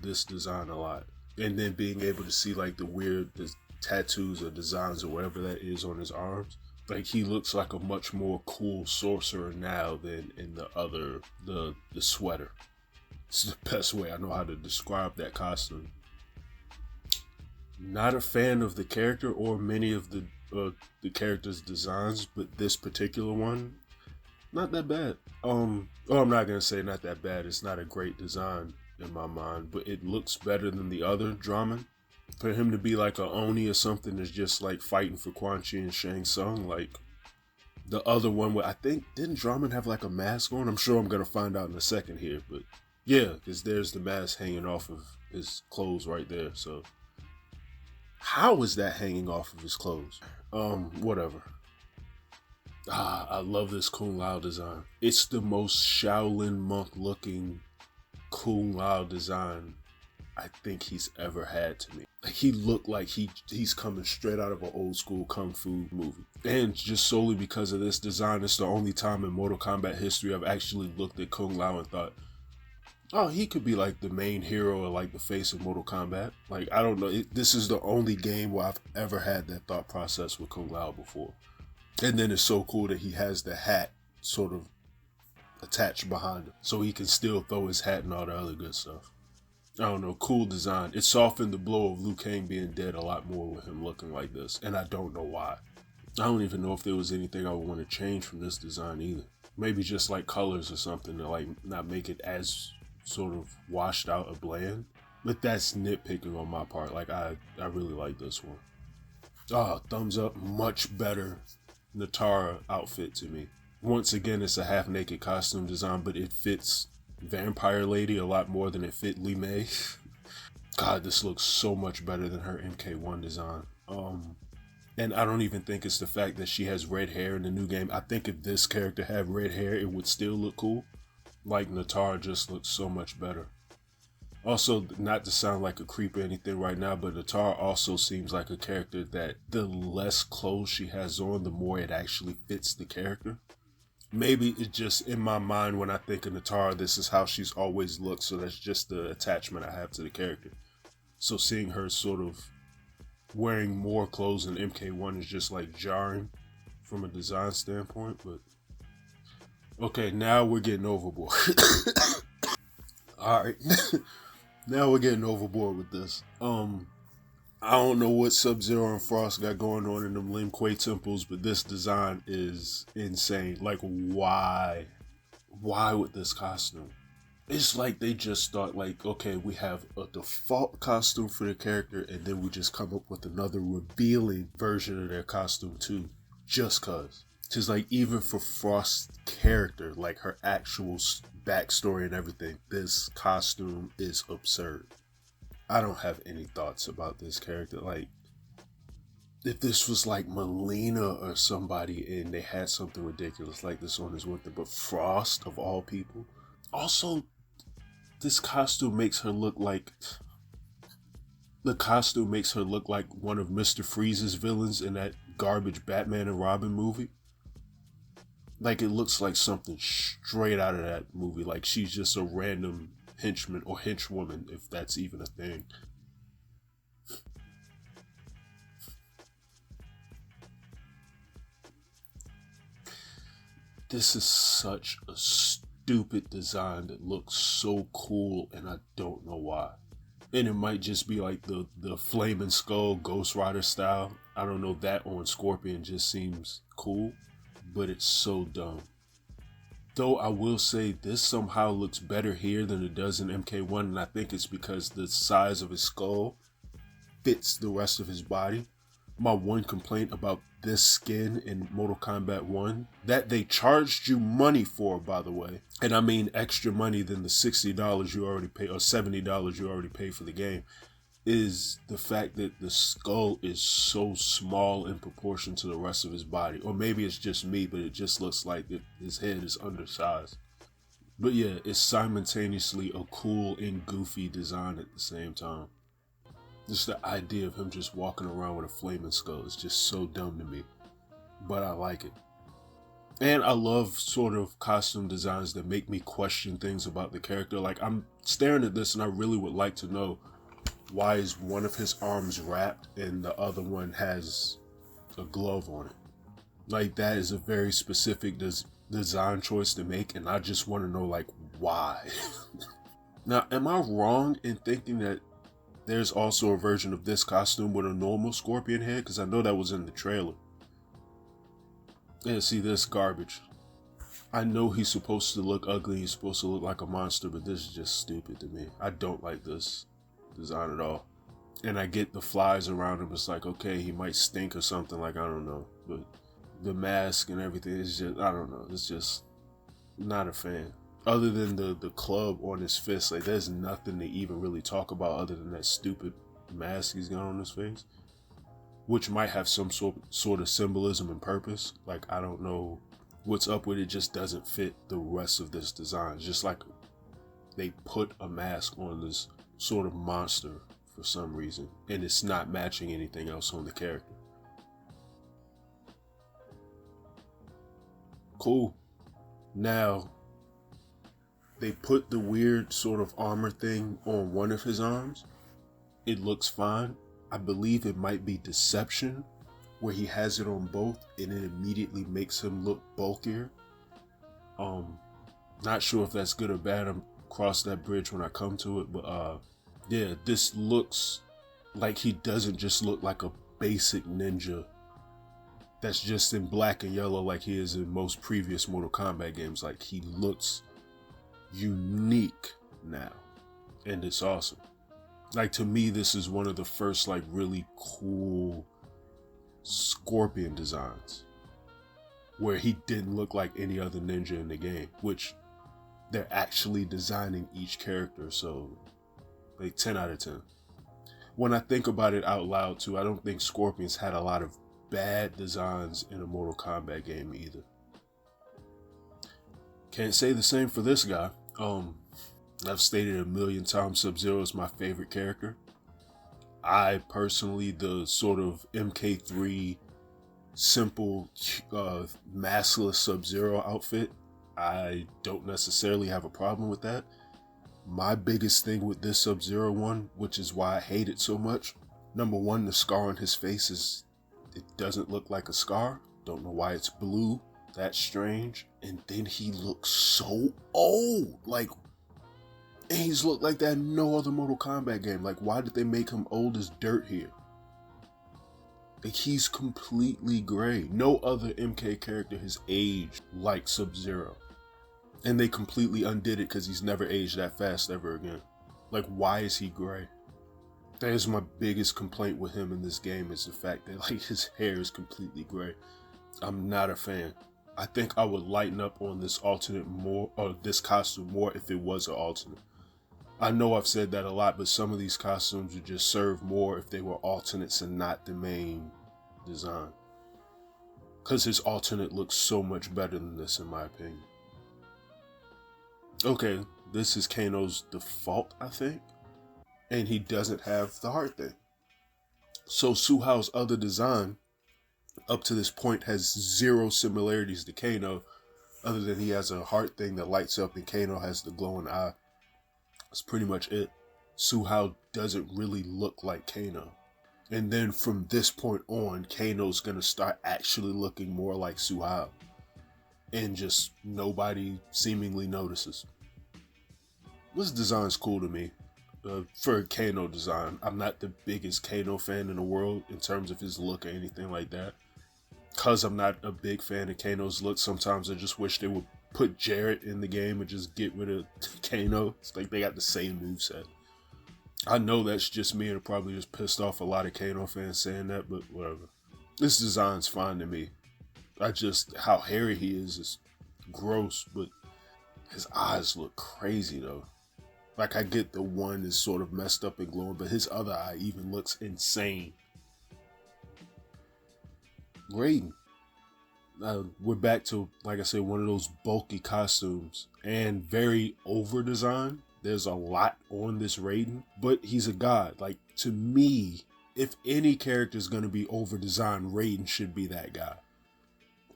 this design a lot. And then being able to see like the tattoos or designs or whatever that is on his arms. Like, he looks like a much more cool sorcerer now than in the other, the sweater. It's the best way I know how to describe that costume. Not a fan of the character or many of the character's designs, but this particular one, not that bad. I'm not gonna say not that bad. It's not a great design in my mind, but it looks better than the other Drahmin. For him to be like a Oni or something is just like fighting for Quan Chi and Shang Tsung. Like the other one, where I think, didn't Drahmin have like a mask on? I'm sure I'm gonna find out in a second here, but yeah, because there's the mask hanging off of his clothes right there. So how is that hanging off of his clothes? Whatever. I love this Kung Lao design. It's the most Shaolin monk looking Kung Lao design I think he's ever had to me. Like, he looked like he's coming straight out of an old school kung fu movie. And just solely because of this design, it's the only time in Mortal Kombat history I've actually looked at Kung Lao and thought, oh, he could be like the main hero or like the face of Mortal Kombat. Like, I don't know. This is the only game where I've ever had that thought process with Kung Lao before. And then it's so cool that he has the hat sort of attached behind him, so he can still throw his hat and all the other good stuff. I don't know, cool design. It softened the blow of Liu Kang being dead a lot more with him looking like this, and I don't know why. I don't even know if there was anything I would want to change from this design either. Maybe just like colors or something to like not make it as sort of washed out or bland. But that's nitpicking on my part. Like, I really like this one. Thumbs up, much better Nitara outfit to me. Once again, it's a half-naked costume design, but it fits Vampire Lady a lot more than it fit Li Mei. God, this looks so much better than her MK1 design. And I don't even think it's the fact that she has red hair in the new game. I think if this character had red hair, it would still look cool. Like, Nitara just looks so much better. Also, not to sound like a creep or anything right now, but Nitara also seems like a character that the less clothes she has on, the more it actually fits the character. Maybe it's just in my mind when I think of Nitara, this is how she's always looked, so that's just the attachment I have to the character. So seeing her sort of wearing more clothes than MK1 is just like jarring from a design standpoint, but okay, now we're getting overboard. Alright, now we're getting overboard with this. I don't know what Sub-Zero and Frost got going on in them Lim Kuei temples, but this design is insane. Like, why? Why with this costume? It's like they just thought, like, okay, we have a default costume for the character, and then we just come up with another revealing version of their costume too, just cause. Just like, even for Frost's character, like her actual backstory and everything, this costume is absurd. I don't have any thoughts about this character. Like, if this was like Melina or somebody and they had something ridiculous like this on his work, but Frost of all people. Also, this costume makes her look like... The costume makes her look like one of Mr. Freeze's villains in that garbage Batman and Robin movie. Like, it looks like something straight out of that movie. Like, she's just a random henchman or henchwoman, if that's even a thing. This is such a stupid design that looks so cool, and I don't know why. And it might just be like the Flaming Skull Ghost Rider style. I don't know, that on Scorpion just seems cool, but it's so dumb. Though I will say this somehow looks better here than it does in MK1, and I think it's because the size of his skull fits the rest of his body. My one complaint about this skin in Mortal Kombat 1, that they charged you money for, by the way, and I mean extra money than the $60 you already pay, or $70 you already paid for the game, is the fact that the skull is so small in proportion to the rest of his body. Or maybe it's just me, but it just looks like his head is undersized. But yeah, it's simultaneously a cool and goofy design at the same time. Just the idea of him just walking around with a flaming skull is just so dumb to me. But I like it. And I love sort of costume designs that make me question things about the character. Like, I'm staring at this and I really would like to know, why is one of his arms wrapped and the other one has a glove on it? Like, that is a very specific design choice to make, and I just want to know, like, why? Now, am I wrong in thinking that there's also a version of this costume with a normal Scorpion head? Because I know that was in the trailer. Yeah, see, this garbage. I know he's supposed to look ugly, he's supposed to look like a monster, but this is just stupid to me. I don't like this design at all. And I get the flies around him, it's like, okay, he might stink or something, like, I don't know. But the mask and everything is just, I don't know, it's just not a fan. Other than the club on his fist, like, there's nothing to even really talk about other than that stupid mask he's got on his face, which might have some sort of symbolism and purpose. Like, I don't know what's up with it, just doesn't fit the rest of this design. It's just like they put a mask on this sort of monster for some reason, and it's not matching anything else on the character. Cool. Now, they put the weird sort of armor thing on one of his arms. It looks fine. I believe it might be deception, where he has it on both and it immediately makes him look bulkier. Not sure if that's good or bad. I'm cross that bridge when I come to it, but yeah, this looks like he doesn't just look like a basic ninja that's just in black and yellow like he is in most previous Mortal Kombat games. Like, he looks unique now, and it's awesome. Like, to me, this is one of the first, like, really cool Scorpion designs where he didn't look like any other ninja in the game, which they're actually designing each character, so like 10 out of 10. When I think about it out loud too, I don't think Scorpion's had a lot of bad designs in a Mortal Kombat game either. Can't say the same for this guy. I've stated a million times, Sub-Zero is my favorite character. I personally, the sort of MK3 simple maskless Sub-Zero outfit, I don't necessarily have a problem with that. My biggest thing with this Sub-Zero one, which is why I hate it so much, number one, the scar on his face it doesn't look like a scar. Don't know why it's blue. That's strange. And then he looks so old. Like, and he's looked like that in no other Mortal Kombat game. Like, why did they make him old as dirt here? Like, he's completely gray. No other MK character has aged like Sub-Zero. And they completely undid it because he's never aged that fast ever again. Like, why is he gray? That is my biggest complaint with him in this game, is the fact that, like, his hair is completely gray. I'm not a fan. I think I would lighten up on this alternate more, or this costume more, if it was an alternate. I know I've said that a lot, but some of these costumes would just serve more if they were alternates and not the main design. Because his alternate looks so much better than this, in my opinion. Okay, this is Kano's default, I think. And he doesn't have the heart thing. So Hsu Hao's other design, up to this point, has zero similarities to Kano, other than he has a heart thing that lights up and Kano has the glowing eye. That's pretty much it. Hsu Hao doesn't really look like Kano. And then from this point on, Kano's gonna start actually looking more like Hsu Hao. And just nobody seemingly notices. This design's cool to me. For Kano design, I'm not the biggest Kano fan in the world in terms of his look or anything like that. Cause I'm not a big fan of Kano's look, sometimes I just wish they would put Jarrett in the game and just get rid of Kano. It's like they got the same moveset. I know that's just me and it probably just pissed off a lot of Kano fans saying that, but whatever. This design's fine to me. How hairy he is gross, but his eyes look crazy though. Like, I get the one is sort of messed up and glowing, but his other eye even looks insane. Raiden. We're back to, like I said, one of those bulky costumes and very over designed. There's a lot on this Raiden, but he's a god. Like, to me, if any character is going to be over designed, Raiden should be that guy.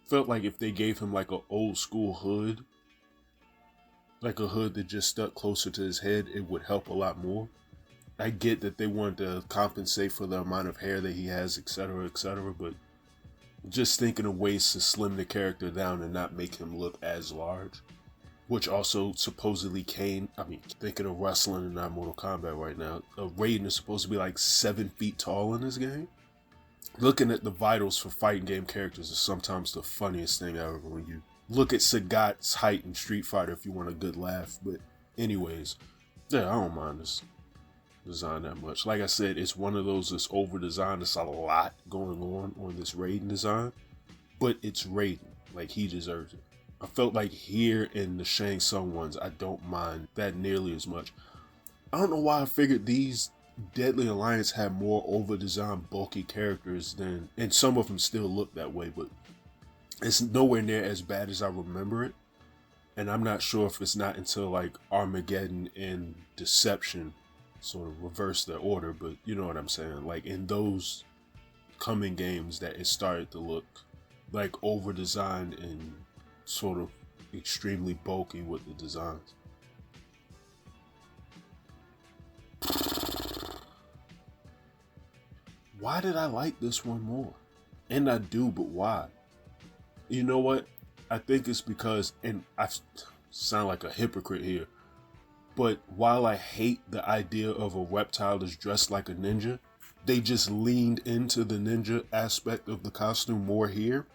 Felt like if they gave him like an old school hood, like a hood that just stuck closer to his head, it would help a lot more. I get that they wanted to compensate for the amount of hair that he has, etc., but just thinking of ways to slim the character down and not make him look as large. Which also supposedly thinking of wrestling and not Mortal Kombat right now, Raiden is supposed to be like 7 feet tall in this game. Looking at the vitals for fighting game characters is sometimes the funniest thing ever when you look at Sagat's height in Street Fighter if you want a good laugh. But anyways, yeah, I don't mind this design that much. Like I said, it's one of those that's over designed. There's a lot going on this Raiden design, but it's Raiden. Like, he deserves it. I felt like here in the Shang Tsung ones, I don't mind that nearly as much. I don't know why I figured these Deadly Alliance had more over designed bulky characters than, and some of them still look that way, but it's nowhere near as bad as I remember it. And I'm not sure if it's not until like Armageddon and Deception sort of reverse the order, but you know what I'm saying. Like, in those coming games that it started to look like over designed and sort of extremely bulky with the designs. Why did I like this one more? And I do, but why? You know what? I think it's because, and I sound like a hypocrite here, but while I hate the idea of a reptile that's dressed like a ninja, they just leaned into the ninja aspect of the costume more here,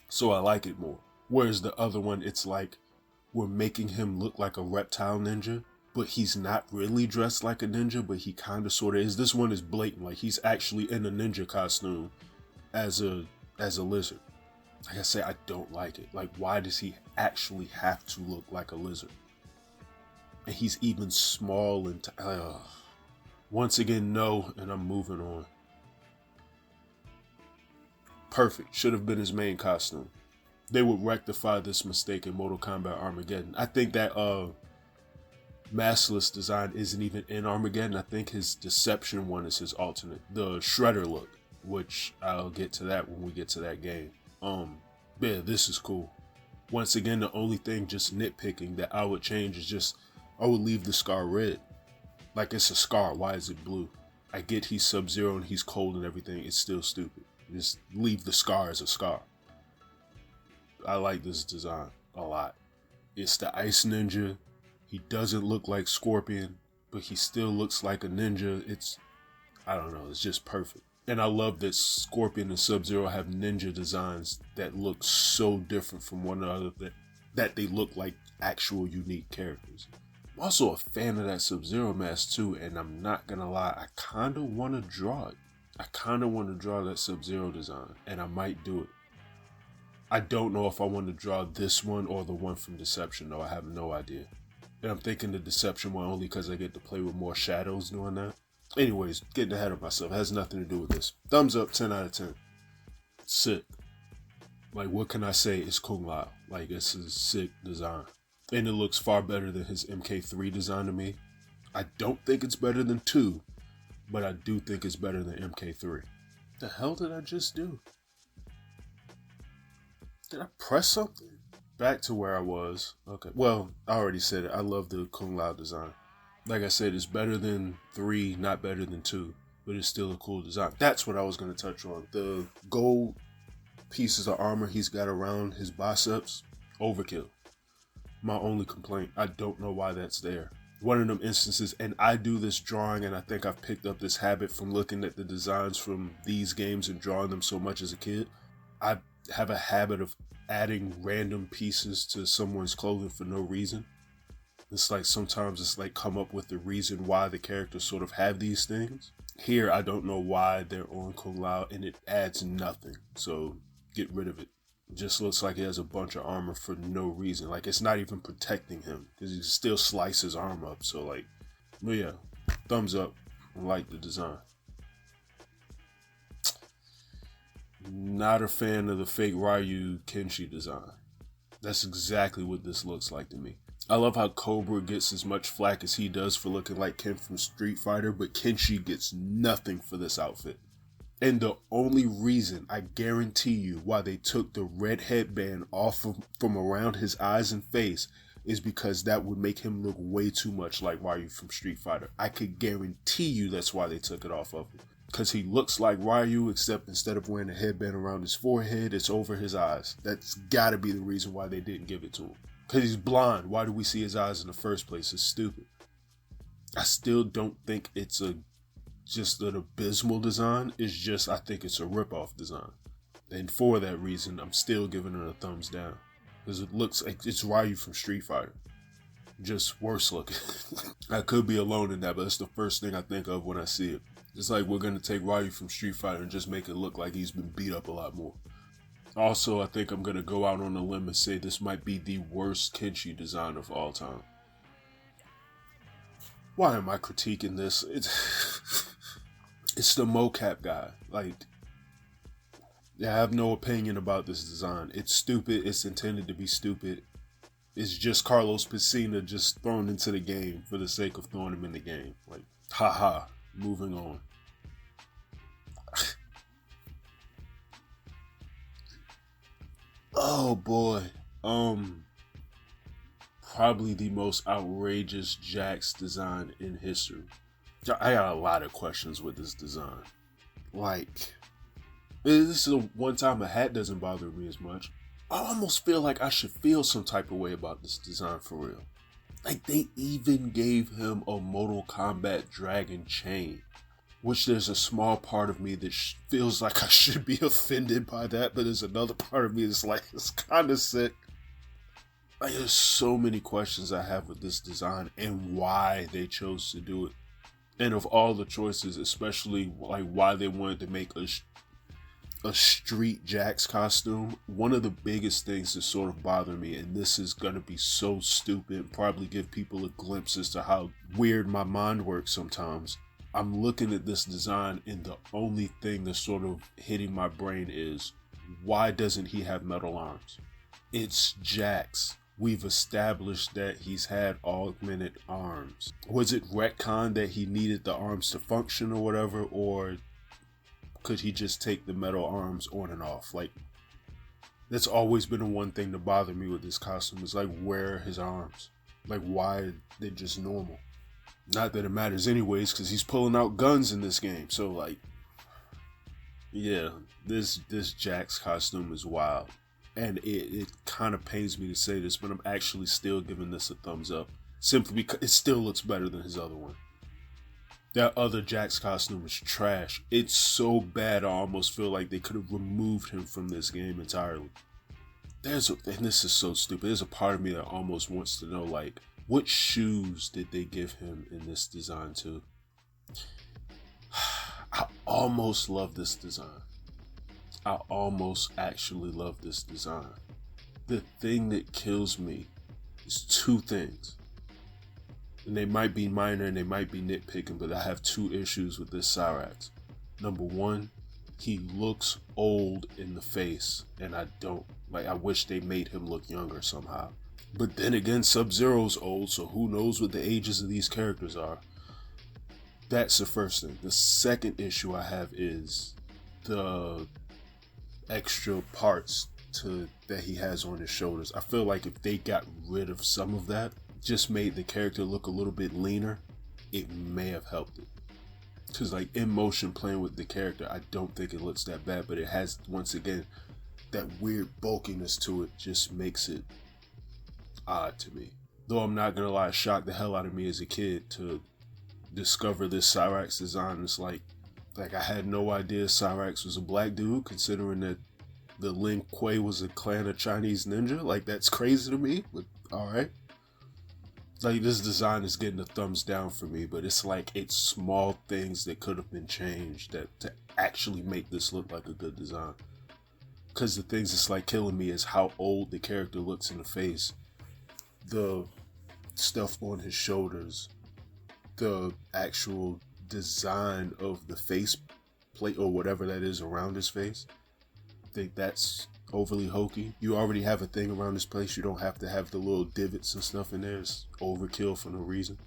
so I like it more. Whereas the other one, it's like we're making him look like a reptile ninja, but he's not really dressed like a ninja, but he kind of sort of is. This one is blatant, like he's actually in a ninja costume as a lizard. Like I say, I don't like it. Like, why does he actually have to look like a lizard? And he's even small and once again, no, and I'm moving on. Perfect. Should have been his main costume. They would rectify this mistake in Mortal Kombat Armageddon. I think that Maskless design isn't even in Armageddon. I think his Deception one is his alternate. The Shredder look, which I'll get to that when we get to that game. Yeah, this is cool. Once again, the only thing just nitpicking that I would change is just, I would leave the scar red. Like, it's a scar, why is it blue? I get he's Sub-Zero and he's cold and everything, it's still stupid. Just leave the scar as a scar. I like this design a lot. It's the Ice Ninja. He doesn't look like Scorpion, but he still looks like a ninja. I don't know, it's just perfect. And I love that Scorpion and Sub-Zero have ninja designs that look so different from one another that they look like actual unique characters. I'm also a fan of that Sub-Zero mask too, and I'm not gonna lie, I kind of want to draw it. I kind of want to draw that Sub-Zero design, and I might do it. I don't know if I want to draw this one or the one from Deception, though. I have no idea. And I'm thinking the Deception one only because I get to play with more shadows doing that. Anyways, getting ahead of myself. It has nothing to do with this. Thumbs up, 10 out of 10. Sick. Like, what can I say? It's Kung Lao. Like, this is sick design. And it looks far better than his MK3 design to me. I don't think it's better than 2, but I do think it's better than MK3. The hell did I just do? Did I press something? Back to where I was. Okay, well, I already said it. I love the Kung Lao design. Like I said, it's better than 3, not better than 2, but it's still a cool design. That's what I was going to touch on. The gold pieces of armor he's got around his biceps, overkill. My only complaint, I don't know why that's there. One of them instances, and I do this drawing, and I think I've picked up this habit from looking at the designs from these games and drawing them so much as a kid. I have a habit of adding random pieces to someone's clothing for no reason. It's like sometimes it's like come up with the reason why the characters sort of have these things. Here, I don't know why they're on Kung Lao, and it adds nothing. So get rid of it. It just looks like he has a bunch of armor for no reason. Like, it's not even protecting him because he still slices his arm up. So, like, but yeah, thumbs up. I like the design. Not a fan of the fake Ryu Kenshi design. That's exactly what this looks like to me. I love how Cobra gets as much flack as he does for looking like Ken from Street Fighter, but Kenshi gets nothing for this outfit. And the only reason, I guarantee you, why they took the red headband off from around his eyes and face is because that would make him look way too much like Ryu from Street Fighter. I could guarantee you that's why they took it off of him. Because he looks like Ryu, except instead of wearing a headband around his forehead, it's over his eyes. That's gotta be the reason why they didn't give it to him. Because he's blind. Why do we see his eyes in the first place? It's stupid. I still don't think it's just an abysmal design. It's just, I think it's a ripoff design. And for that reason, I'm still giving it a thumbs down. Because it looks like it's Ryu from Street Fighter. Just worse looking. I could be alone in that, but it's the first thing I think of when I see it. It's like we're going to take Ryu from Street Fighter and just make it look like he's been beat up a lot more. Also, I think I'm going to go out on a limb and say this might be the worst Kenshi design of all time. Why am I critiquing this? It's the Mokap guy. Like, yeah, I have no opinion about this design. It's stupid. It's intended to be stupid. It's just Carlos Piscina just thrown into the game for the sake of throwing him in the game. Like, haha. Moving on. Oh boy. Probably the most outrageous Jax design in history. I got a lot of questions with this design. Like, this is one time a hat doesn't bother me as much. I almost feel like I should feel some type of way about this design for real. Like, they even gave him a Mortal Kombat dragon chain, which there's a small part of me that feels like I should be offended by that, but there's another part of me that's like, it's kind of sick. Like, there's so many questions I have with this design and why they chose to do it. And of all the choices, especially like why they wanted to make a street Jax costume, one of the biggest things that sort of bother me, and this is going to be so stupid and probably give people a glimpse as to how weird my mind works sometimes. I'm looking at this design and the only thing that's sort of hitting my brain is, why doesn't he have metal arms? It's Jax. We've established that he's had augmented arms. Was it retcon that he needed the arms to function or whatever, or could he just take the metal arms on and off? Like, that's always been the one thing to bother me with this costume, is like, where are his arms? Like, why are they just normal? Not that it matters anyways, because he's pulling out guns in this game. So like, yeah, this Jax costume is wild. And it kind of pains me to say this, but I'm actually still giving this a thumbs up. Simply because it still looks better than his other one. That other Jax costume is trash. It's so bad I almost feel like they could have removed him from this game entirely. And this is so stupid. There's a part of me that almost wants to know, like, what shoes did they give him in this design too? I almost love this design. I almost actually love this design. The thing that kills me is two things. And they might be minor and they might be nitpicking, but I have two issues with this Cyrax. Number one, he looks old in the face, and I wish they made him look younger somehow. But then again, Sub-Zero's old, so who knows what the ages of these characters are. That's the first thing. The second issue I have is the extra parts that he has on his shoulders. I feel like if they got rid of some of that, just made the character look a little bit leaner, it may have helped it. Because like in motion playing with the character, I don't think it looks that bad, but it has, once again, that weird bulkiness to it just makes it odd to me. Though I'm not gonna lie, it shocked the hell out of me as a kid to discover this Cyrax design. It's like I had no idea Cyrax was a black dude, considering that the Lin Kuei was a clan of Chinese ninja. Like, that's crazy to me, but alright. Like, this design is getting a thumbs down for me, but it's like, it's small things that could have been changed to actually make this look like a good design. Because the things that's like killing me is how old the character looks in the face. The stuff on his shoulders, the actual design of the face plate or whatever that is around his face. I think that's overly hokey. You already have a thing around this place. You don't have to have the little divots and stuff in there. It's overkill for no reason.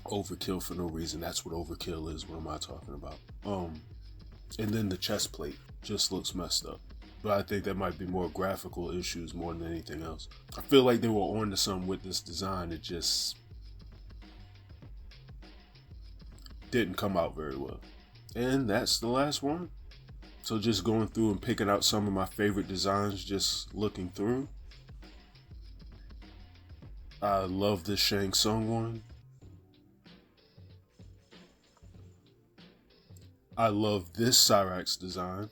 Overkill for no reason. That's what overkill is. What am I talking about? And then the chest plate just looks messed up. But I think that might be more graphical issues more than anything else. I feel like they were on to something with this design. It just didn't come out very well. And that's the last one. So just going through and picking out some of my favorite designs, just looking through. I love the Shang Tsung one. I love this Cyrax design.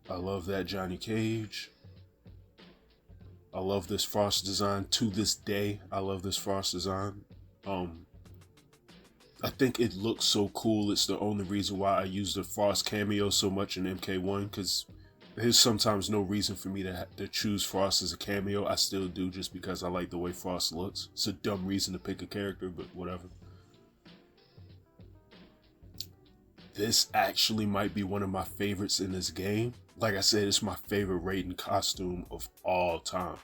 I love that Johnny Cage. I love this Frost design to this day. I love this Frost design. I think it looks so cool. It's the only reason why I use the Frost cameo so much in MK1, because there's sometimes no reason for me to choose Frost as a cameo. I still do, just because I like the way Frost looks. It's a dumb reason to pick a character, but whatever. This actually might be one of my favorites in this game. Like I said, it's my favorite Raiden costume of all time.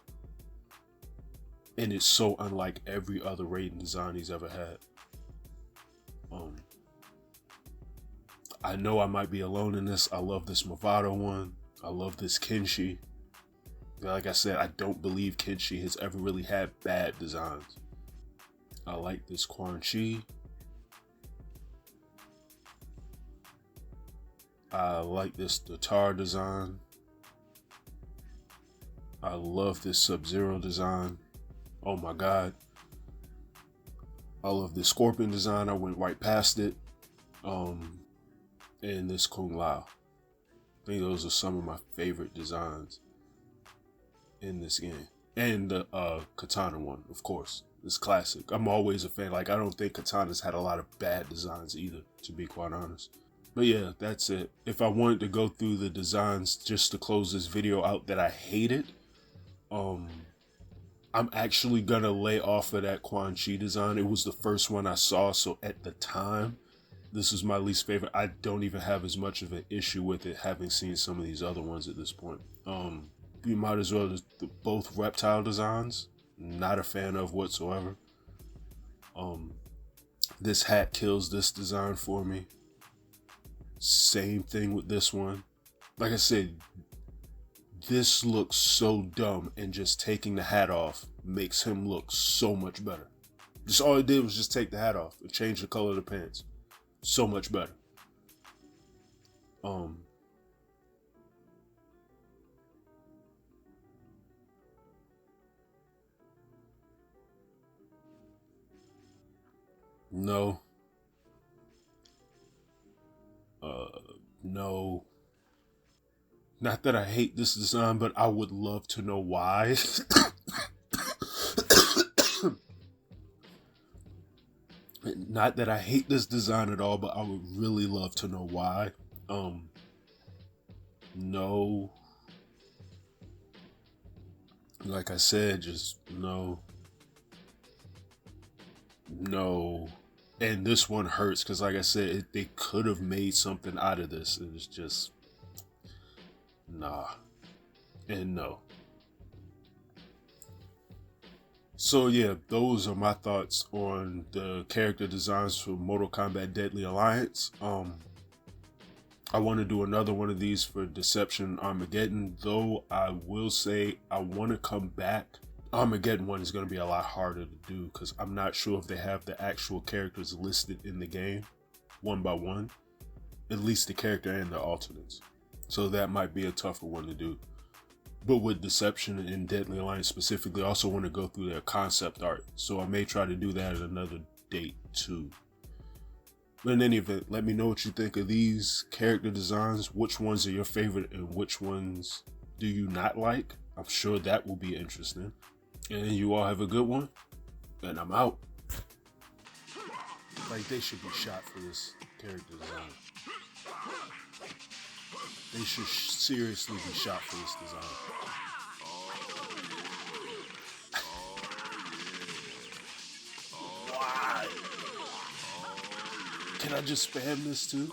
And it's so unlike every other Raiden design he's ever had. I know I might be alone in this. I love this Mavado one. I love this Kenshi. Like I said, I don't believe Kenshi has ever really had bad designs. I like this Quan Chi. I like this Nitara design. I love this Sub-Zero design. Oh my god. I love this Scorpion design. I went right past it. And this Kung Lao. I think those are some of my favorite designs in this game. And the Kitana one, of course. It's classic. I'm always a fan. Like, I don't think Kitana's had a lot of bad designs either, to be quite honest. But yeah, that's it. If I wanted to go through the designs just to close this video out that I hated, I'm actually gonna lay off of that Quan Chi design. It was the first one I saw, so at the time, this was my least favorite. I don't even have as much of an issue with it, having seen some of these other ones at this point. You might as well just both Reptile designs, not a fan of whatsoever. This hat kills this design for me. Same thing with this one. Like I said, this looks so dumb, and just taking the hat off makes him look so much better. Just all it did was just take the hat off and change the color of the pants. So much better. No. No. Not that I hate this design, but I would love to know why. Not that I hate this design at all, but I would really love to know why. No. Like I said, just no. No. And this one hurts because, like I said, they could have made something out of this. It was just, nah. And no. So yeah, those are my thoughts on the character designs for Mortal Kombat Deadly Alliance. I want to do another one of these for Deception Armageddon, though I will say I want to come back. Armageddon one is going to be a lot harder to do because I'm not sure if they have the actual characters listed in the game one by one, at least the character and the alternates. So that might be a tougher one to do. But with Deception and Deadly Alliance specifically, I also want to go through their concept art. So I may try to do that at another date too. But in any event, let me know what you think of these character designs. Which ones are your favorite and which ones do you not like? I'm sure that will be interesting. And you all have a good one. And I'm out. Like, they should be shot for this character design. They should seriously be shot for this design. Why? Can I just spam this too?